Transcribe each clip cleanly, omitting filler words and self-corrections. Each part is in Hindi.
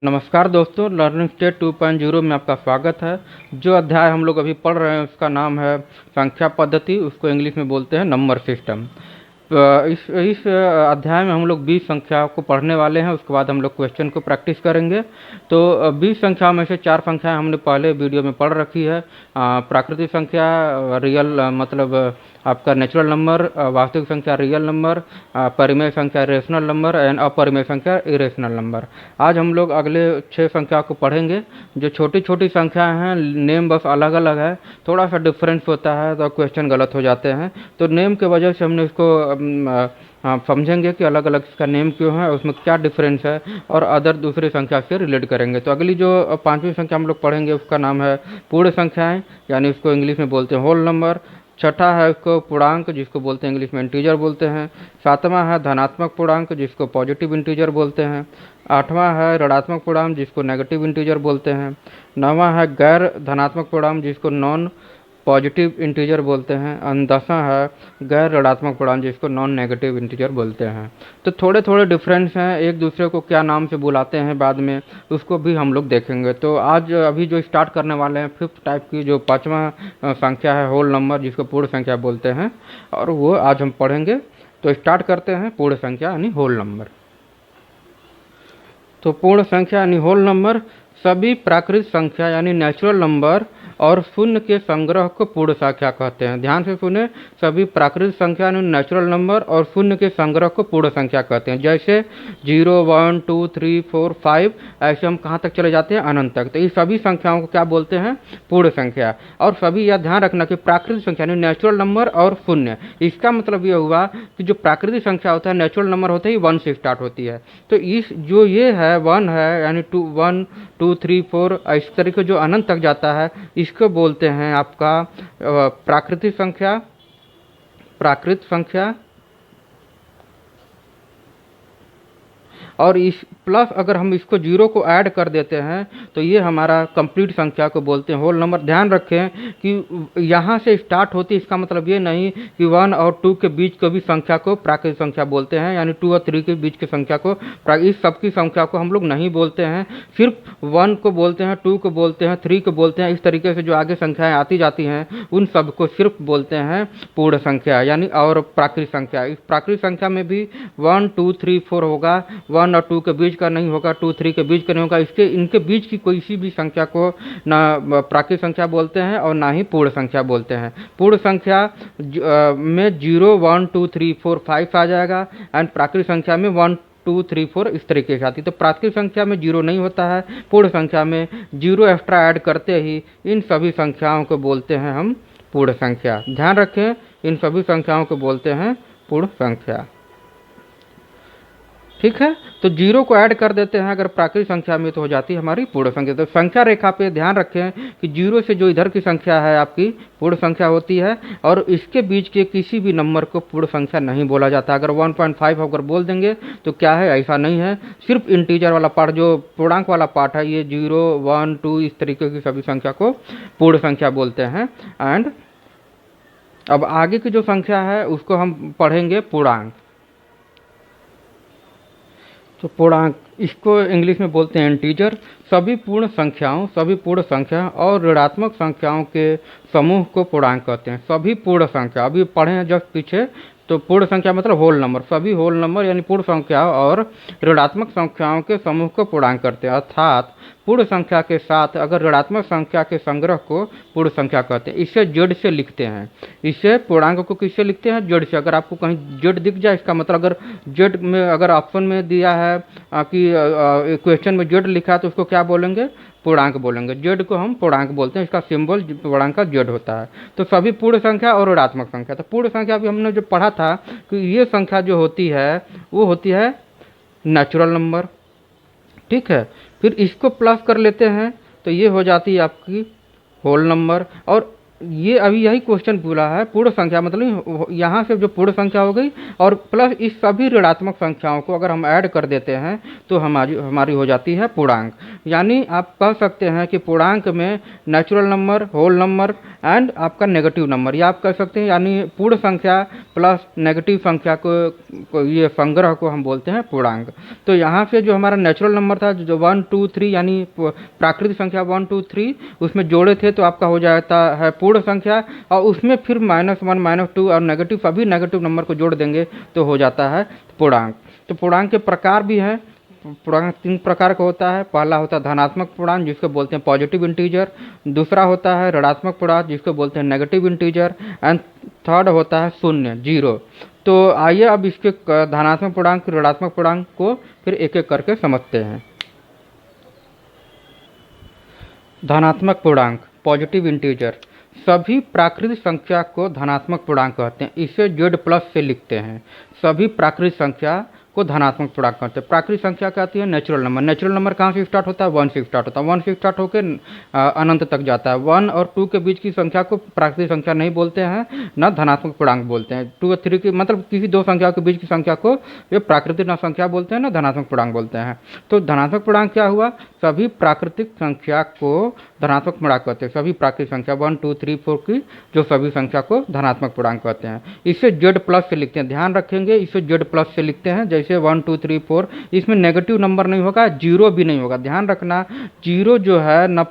नमस्कार दोस्तों, लर्निंग स्टेट 2.0 में आपका स्वागत है। जो अध्याय हम लोग अभी पढ़ रहे हैं उसका नाम है संख्या पद्धति, उसको इंग्लिश में बोलते हैं नंबर सिस्टम। इस अध्याय में हम लोग 20 संख्या को पढ़ने वाले हैं। उसके बाद हम लोग क्वेश्चन को प्रैक्टिस करेंगे। तो 20 संख्याओं में से 4 संख्याएं हमने पहले वीडियो में पढ़ रखी है। प्राकृतिक संख्या, रियल मतलब आपका नेचुरल नंबर, वास्तविक संख्या रियल नंबर, परिमेय संख्या रेशनल नंबर एंड अपरिमेय संख्या इरेशनल नंबर। आज हम लोग अगले 6 संख्या को पढ़ेंगे। जो छोटी छोटी संख्याएं हैं, नेम बस अलग अलग है, थोड़ा सा डिफरेंस होता है तो क्वेश्चन गलत हो जाते हैं। तो नेम के वजह से हमने इसको समझेंगे कि अलग अलग इसका नेम क्यों है, उसमें क्या डिफरेंस है, और अदर दूसरी संख्या से रिलेट करेंगे। तो अगली जो 5वीं संख्या हम लोग पढ़ेंगे उसका नाम है पूर्ण संख्याएं, यानी उसको इंग्लिश में बोलते हैं होल नंबर। छठा है उसको पूर्णांक, जिसको बोलते हैं इंग्लिश में इंटीजर बोलते हैं। सातवां है धनात्मक पूर्णांक, जिसको पॉजिटिव इंटीजर बोलते हैं। आठवां है ऋणात्मक पूर्णांक, जिसको नेगेटिव इंटीजर बोलते हैं। नौवां है गैर धनात्मक पूर्णांक, जिसको नॉन पॉजिटिव इंटीजर बोलते हैं। और 10वां है गैर ऋणात्मक पूर्णांक, जिसको नॉन नेगेटिव इंटीजर बोलते हैं। तो थोड़े थोड़े डिफरेंस हैं, एक दूसरे को क्या नाम से बुलाते हैं बाद में उसको भी हम लोग देखेंगे। तो आज अभी जो स्टार्ट करने वाले हैं 5th टाइप की जो 5वां संख्या है होल नंबर, जिसको पूर्ण संख्या बोलते हैं, और वो आज हम पढ़ेंगे। तो स्टार्ट करते हैं पूर्ण संख्या यानी होल नंबर। तो पूर्ण संख्या यानी होल नंबर सभी प्राकृतिक संख्या यानी नेचुरल नंबर और शून्य के संग्रह को पूर्ण संख्या कहते हैं। ध्यान से सुने, सभी प्राकृतिक संख्या यानी नेचुरल नंबर और शून्य के संग्रह को पूर्ण संख्या कहते हैं। जैसे 0, 1, 2, 3, 4, 5, ऐसे हम कहाँ तक चले जाते हैं, अनंत तक। तो इस सभी संख्याओं को क्या बोलते हैं, पूर्ण संख्या। और सभी यह ध्यान रखना कि प्राकृतिक संख्या यानी नेचुरल नंबर और शून्य, इसका मतलब ये हुआ कि जो प्राकृतिक संख्या होता है, नेचुरल नंबर होते ही 1 से स्टार्ट होती है। तो इस जो ये है 1 है यानी 1, 2, 3, 4, इस तरीके जो अनंत तक जाता है, इसको बोलते हैं आपका प्राकृतिक संख्या। और इस प्लस अगर हम इसको 0 को ऐड कर देते हैं तो ये हमारा कंप्लीट संख्या को बोलते हैं होल नंबर। ध्यान रखें कि यहाँ से स्टार्ट होती है, इसका मतलब ये नहीं कि 1 और 2 के बीच को भी संख्या को प्राकृतिक संख्या बोलते हैं, यानी 2 और 3 के बीच की संख्या को, इस सब की संख्या को हम लोग नहीं बोलते हैं। सिर्फ 1 को बोलते हैं, 2 को बोलते हैं, 3 को बोलते हैं। इस तरीके से जो आगे संख्याएँ आती जाती हैं उन सब को सिर्फ बोलते हैं पूर्ण संख्या यानी और प्राकृतिक संख्या। इस प्राकृतिक संख्या में भी 1, 2, 3, 4 होगा, 1 और 2 के बीच का नहीं होगा, 2, 3 के बीच का नहीं होगा। इनके बीच की कोई सी भी संख्या को ना प्राकृतिक संख्या बोलते हैं और ना ही पूर्ण संख्या बोलते हैं। पूर्ण संख्या में 0, 1, 2, 3, 4, 5 आ जाएगा, एंड प्राकृतिक संख्या में 1, 2, 3, 4 इस तरीके से आती है। तो प्राकृतिक संख्या में 0 नहीं होता है, पूर्ण संख्या में 0 एक्स्ट्रा ऐड करते ही इन सभी संख्याओं को बोलते हैं हम पूर्ण संख्या। ध्यान रखें, इन सभी संख्याओं को बोलते हैं पूर्ण संख्या। ठीक है, तो 0 को ऐड कर देते हैं अगर प्राकृतिक संख्या में तो हो जाती है हमारी पूर्ण संख्या। तो संख्या रेखा पे ध्यान रखें कि 0 से जो इधर की संख्या है आपकी पूर्ण संख्या होती है, और इसके बीच के किसी भी नंबर को पूर्ण संख्या नहीं बोला जाता। अगर 1.5 अगर बोल देंगे तो क्या है, ऐसा नहीं है। सिर्फ इंटीजर वाला पार्ट, जो पूर्णांक वाला पार्ट है, ये 0, 1, 2 इस तरीके की सभी संख्या को पूर्ण संख्या बोलते हैं। एंड अब आगे की जो संख्या है उसको हम पढ़ेंगे पूर्णांक। तो पूर्णांक, इसको इंग्लिश में बोलते हैं इंटीजर। सभी पूर्ण संख्या और ऋणात्मक संख्याओं के समूह को पूर्णांक कहते हैं। सभी पूर्ण संख्या, अभी पढ़े हैं जस्ट पीछे, तो पूर्ण संख्या मतलब होल नंबर, सभी होल नंबर यानी पूर्ण संख्या और ऋणात्मक संख्याओं के समूह को पूर्णांक करते हैं। अर्थात पूर्ण संख्या के साथ अगर ऋणात्मक संख्या के संग्रह को पूर्ण संख्या कहते हैं। इसे जेड से लिखते हैं। इसे पूर्णांक को किससे लिखते हैं, जेड से। अगर आपको कहीं जेड दिख जाए, इसका मतलब अगर जेड में अगर ऑप्शन में दिया है कि क्वेश्चन में जेड लिखा है तो उसको क्या बोलेंगे, पूर्णांक बोलेंगे। जेड को हम पूर्णांक बोलते हैं, इसका सिंबल पूर्णांक का जेड होता है। तो सभी पूर्ण संख्या और ऋणात्मक संख्या। तो पूर्ण संख्या भी हमने जो पढ़ा था कि ये संख्या जो होती है वो होती है नेचुरल नंबर। ठीक है, फिर इसको प्लस कर लेते हैं तो ये हो जाती है आपकी होल नंबर। और ये अभी यही क्वेश्चन पूरा है, पूर्ण संख्या मतलब यहाँ से जो पूर्ण संख्या हो गई और प्लस इस सभी ऋणात्मक संख्याओं को अगर हम ऐड कर देते हैं तो हमारी हो जाती है पूर्णांक। यानी आप कह सकते हैं कि पूर्णांक में natural number, whole number and आपका नेगेटिव नंबर, या आप कह सकते हैं यानी पूर्ण संख्या प्लस नेगेटिव संख्या को ये संग्रह को हम बोलते हैं पूर्णांक। तो यहाँ से जो हमारा नेचुरल नंबर था जो 1 2 3 यानी प्राकृतिक संख्या 1 2 3 उसमें जोड़े थे तो आपका हो जाता है पूर्ण संख्या, और उसमें फिर -1 -2 और नेगेटिव सभी नेगेटिव नंबर को जोड़ देंगे तो हो जाता है पूर्णांक। तो पूर्णांक के प्रकार भी हैं। पूर्णांक 3 प्रकार का होता है। पहला होता है धनात्मक पूर्णांक जिसको बोलते हैं पॉजिटिव इंटीजर, दूसरा होता है ऋणात्मक पूर्णांक जिसको बोलते हैं नेगेटिव इंटीजर, एंड थर्ड होता है शून्य, जीरो। तो आइए अब इसके धनात्मक पूर्णांक, ऋणात्मक पूर्णांक को फिर एक एक करके समझते हैं। धनात्मक पूर्णांक, पॉजिटिव इंटीजर, सभी प्राकृतिक संख्या को धनात्मक पूर्णांक कहते हैं। इसे z प्लस से लिखते हैं। सभी प्राकृतिक संख्या को धनात्मक पूर्णांक कहते हैं। प्राकृतिक संख्या क्या आती है? Natural number. नेचुरल नंबर कहाँ से स्टार्ट होता है? 1 से स्टार्ट होता है। 1 से स्टार्ट होकर अनंत तक जाता है। 1 और 2 के बीच की संख्या को प्राकृतिक संख्या नहीं बोलते हैं, न धनात्मक पूर्णांक बोलते हैं। 2 और 3 की मतलब किसी दो संख्या के बीच की संख्या को ये प्राकृतिक न संख्या बोलते हैं, न धनात्मक पूर्णांक बोलते हैं। तो धनात्मक पूर्णांक क्या हुआ? सभी प्राकृतिक संख्या को धनात्मक पूर्णांक कहते हैं। सभी प्राकृतिक संख्या 1 2 3 4 की जो सभी संख्या को धनात्मक पूर्णांक कहते हैं। इसे z प्लस से लिखते हैं। ध्यान रखेंगे, इसे z प्लस से लिखते हैं। जैसे 1 2 3 4, इसमें नेगेटिव नंबर नहीं होगा, जीरो भी नहीं होगा। ध्यान रखना, जीरो जो है न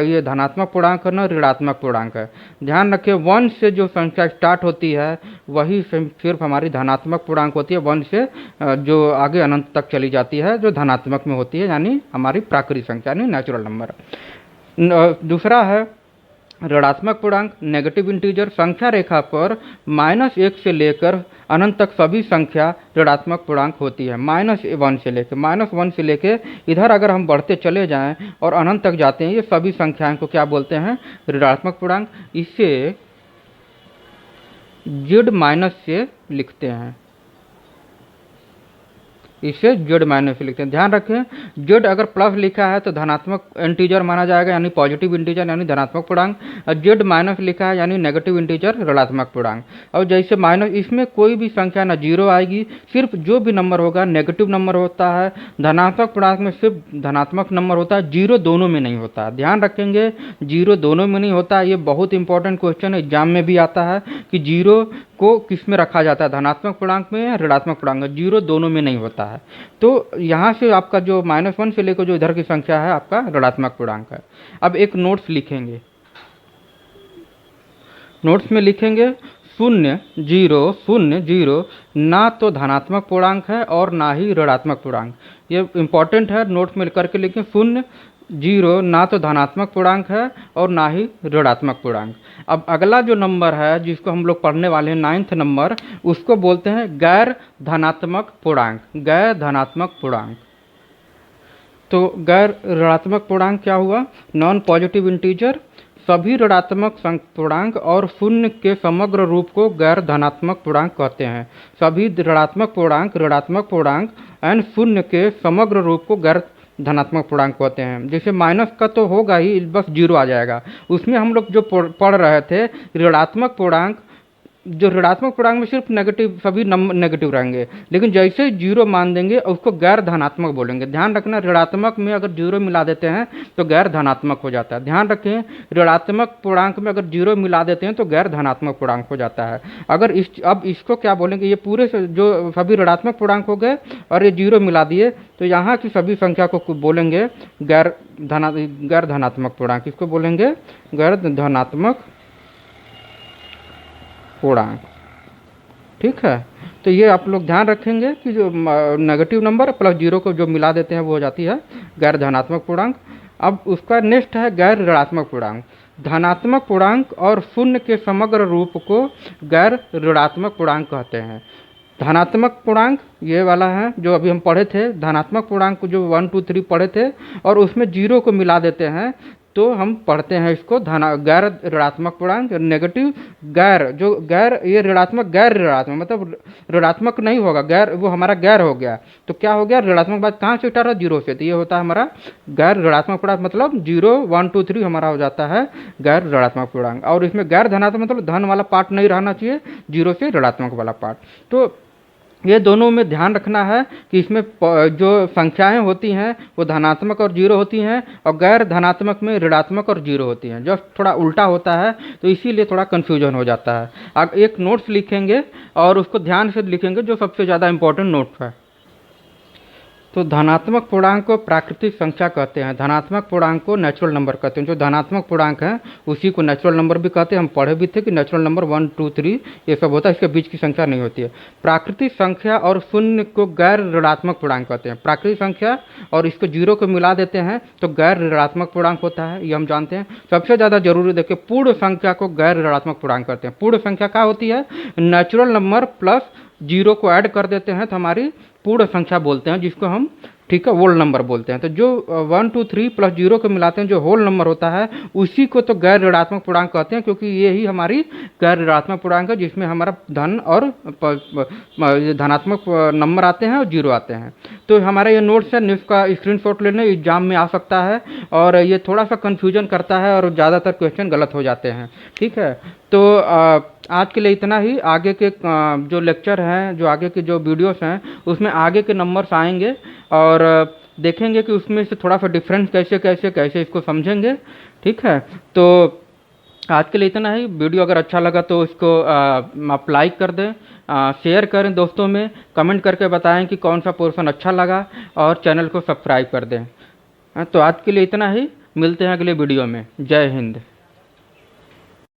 ये धनात्मक पूर्णांक है न ऋणात्मक पूर्णांक है। ध्यान रखें, 1 से जो संख्या स्टार्ट होती है वही सिर्फ हमारी धनात्मक पूर्णांक होती है। 1 से जो आगे अनंत तक चली जाती है जो धनात्मक में होती है, यानी हमारी प्राकृतिक संख्या यानी नेचुरल नंबर। दूसरा है ऋणात्मक पूर्णांक, नेगेटिव इंटीजर। संख्या रेखा पर -1 से लेकर अनंत तक सभी संख्या ऋणात्मक पूर्णांक होती है। -1 से लेकर इधर अगर हम बढ़ते चले जाएं और अनंत तक जाते हैं, ये सभी संख्याओं को क्या बोलते हैं? ऋणात्मक पूर्णांक। इसे z- से लिखते हैं। इसे z- से लिखते हैं। ध्यान रखें, z अगर प्लस लिखा है तो धनात्मक इंटीजर माना जाएगा यानी पॉजिटिव इंटीजर यानी धनात्मक पूर्णांक, और z- लिखा है यानी नेगेटिव इंटीजर ऋणात्मक पूर्णांक। और जैसे माइनस, इसमें कोई भी संख्या ना जीरो आएगी, सिर्फ जो भी नंबर होगा नेगेटिव नंबर होता है। धनात्मक पूर्णांक में सिर्फ धनात्मक नंबर होता है, जीरो दोनों में नहीं होता। ध्यान रखेंगे, जीरो दोनों में नहीं होता। ये बहुत इंपॉर्टेंट क्वेश्चन एग्जाम में भी आता है कि जीरो को किस में रखा जाता है, धनात्मक पूर्णांक में या ऋणात्मक पूर्णांक में। जीरो दोनों में नहीं होता है। तो यहाँ से आपका जो -1 से लेकर जो इधर की संख्या है आपका ऋणात्मक पूर्णांक है। अब एक नोट्स लिखेंगे। नोट्स में लिखेंगे 0 0 0 0 ना तो धनात्मक पूर्णांक है और ना ही ऋणात्मक पूर्णांक। ये इंपॉर्टेंट है, नोट्स में करके लिखें। 0 0 ना तो धनात्मक पूर्णांक है और ना ही ऋणात्मक पूर्णांक। अब अगला जो नंबर है जिसको हम लोग पढ़ने वाले हैं 9th नंबर, उसको बोलते हैं गैर धनात्मक पूर्णांक। गैर धनात्मक पूर्णांक। तो गैर ऋणात्मक पूर्णांक क्या हुआ? Non positive integer. सभी ऋणात्मक पूर्णांक और शून्य के समग्र रूप को गैर धनात्मक पूर्णांक कहते हैं। सभी ऋणात्मक पूर्णांक एंड शून्य के समग्र रूप को गैर धनात्मक पूर्णांक कहते हैं। जैसे माइनस का तो होगा ही, बस जीरो आ जाएगा। उसमें हम लोग जो पढ़ रहे थे ऋणात्मक पूर्णांक, जो ऋणात्मक पूर्णांक में सिर्फ नेगेटिव, सभी नंबर नेगेटिव रहेंगे, लेकिन जैसे ही जीरो मान देंगे उसको गैर धनात्मक बोलेंगे। ध्यान रखना, ऋणात्मक में अगर जीरो मिला देते हैं तो गैर धनात्मक हो जाता है। ध्यान रखें, ऋणात्मक पूर्णांक में अगर जीरो मिला देते हैं तो गैर धनात्मक पूर्णांक हो जाता है। अगर अब इसको क्या बोलेंगे? ये पूरे जो सभी ऋणात्मक पूर्णांक हो गए और ये जीरो मिला दिए तो यहाँ की सभी संख्या को बोलेंगे गैर धनात्मक पूर्णांक। इसको बोलेंगे गैर धनात्मक पूर्णांक। ठीक है, तो ये आप लोग ध्यान रखेंगे कि जो नेगेटिव नंबर प्लस जीरो को जो मिला देते हैं वो हो जाती है गैर धनात्मक पूर्णांक। अब उसका नेक्स्ट है गैर ऋणात्मक पूर्णांक। धनात्मक पूर्णांक और शून्य के समग्र रूप को गैर ऋणात्मक पूर्णांक कहते हैं। धनात्मक पूर्णांक ये वाला है जो अभी हम पढ़े थे। धनात्मक पूर्णांक जो 1 2 3 पढ़े थे और उसमें जीरो को मिला देते हैं तो हम पढ़ते हैं इसको गैर ऋणात्मक पूर्णांक। नेगेटिव गैर, जो गैर, ये ऋणात्मक गैर ऋणात्मक मतलब ऋणात्मक नहीं होगा, गैर वो हमारा गैर हो गया। तो क्या हो गया? ऋणात्मक बात कहाँ से स्टार्ट है? जीरो से। तो ये होता है हमारा गैर ऋणात्मक पूर्णांक, मतलब 0 1 2 3 हमारा हो जाता है गैर ऋणात्मक पूर्णांक। और इसमें गैर धनात्मक मतलब धन वाला पार्ट नहीं रहना चाहिए, जीरो से ऋणात्मक वाला पार्ट। तो ये दोनों में ध्यान रखना है कि इसमें जो संख्याएं होती हैं वो धनात्मक और जीरो होती हैं, और गैर धनात्मक में ऋणात्मक और जीरो होती हैं। जब थोड़ा उल्टा होता है तो इसीलिए थोड़ा कन्फ्यूजन हो जाता है। आप एक नोट्स लिखेंगे और उसको ध्यान से लिखेंगे, जो सबसे ज़्यादा इंपॉर्टेंट नोट्स है। तो धनात्मक पूर्णांक को प्राकृतिक संख्या कहते हैं, धनात्मक पूर्णांक को नेचुरल नंबर कहते हैं। जो धनात्मक पूर्णांक है उसी को नेचुरल नंबर भी कहते हैं। हम पढ़े भी थे कि नेचुरल नंबर 1 2 3 ये सब होता है, इसके बीच की संख्या नहीं होती है। प्राकृतिक संख्या और शून्य को गैर ऋणात्मक पूर्णांक कहते हैं। प्राकृतिक संख्या और इसको जीरो को मिला देते हैं तो गैर ऋणात्मक पूर्णांक होता है, ये हम जानते हैं। सबसे ज़्यादा जरूरी देखिए, पूर्ण संख्या को गैर ऋणात्मक पूर्णांक कहते हैं। पूर्ण संख्या क्या होती है? नेचुरल नंबर प्लस जीरो को ऐड कर देते हैं तो हमारी पूर्ण संख्या बोलते हैं, जिसको हम ठीक है होल नंबर बोलते हैं। तो जो 1 2 3 प्लस जीरो को मिलाते हैं जो होल नंबर होता है उसी को तो गैर ऋणात्मक पूर्णांक कहते हैं, क्योंकि ये ही हमारी गैर ऋणात्मक पूर्णांक है, जिसमें हमारा धन और धनात्मक नंबर आते हैं और जीरो आते हैं। तो हमारा ये नोट्स है, न्यूज़ का स्क्रीनशॉट लेने एग्जाम में आ सकता है, और ये थोड़ा सा कन्फ्यूजन करता है और ज़्यादातर क्वेश्चन गलत हो जाते हैं। ठीक है, तो आज के लिए इतना ही। आगे के जो लेक्चर हैं, जो आगे के जो वीडियोस हैं, उसमें आगे के नंबर्स आएंगे और देखेंगे कि उसमें से थोड़ा सा डिफरेंस कैसे कैसे कैसे इसको समझेंगे। ठीक है, तो आज के लिए इतना ही। वीडियो अगर अच्छा लगा तो इसको आप लाइक कर दें, शेयर करें दोस्तों में, कमेंट करके बताएं कि कौन सा पोर्शन अच्छा लगा, और चैनल को सब्सक्राइब कर दें। तो आज के लिए इतना ही, मिलते हैं अगले वीडियो में। जय हिंद।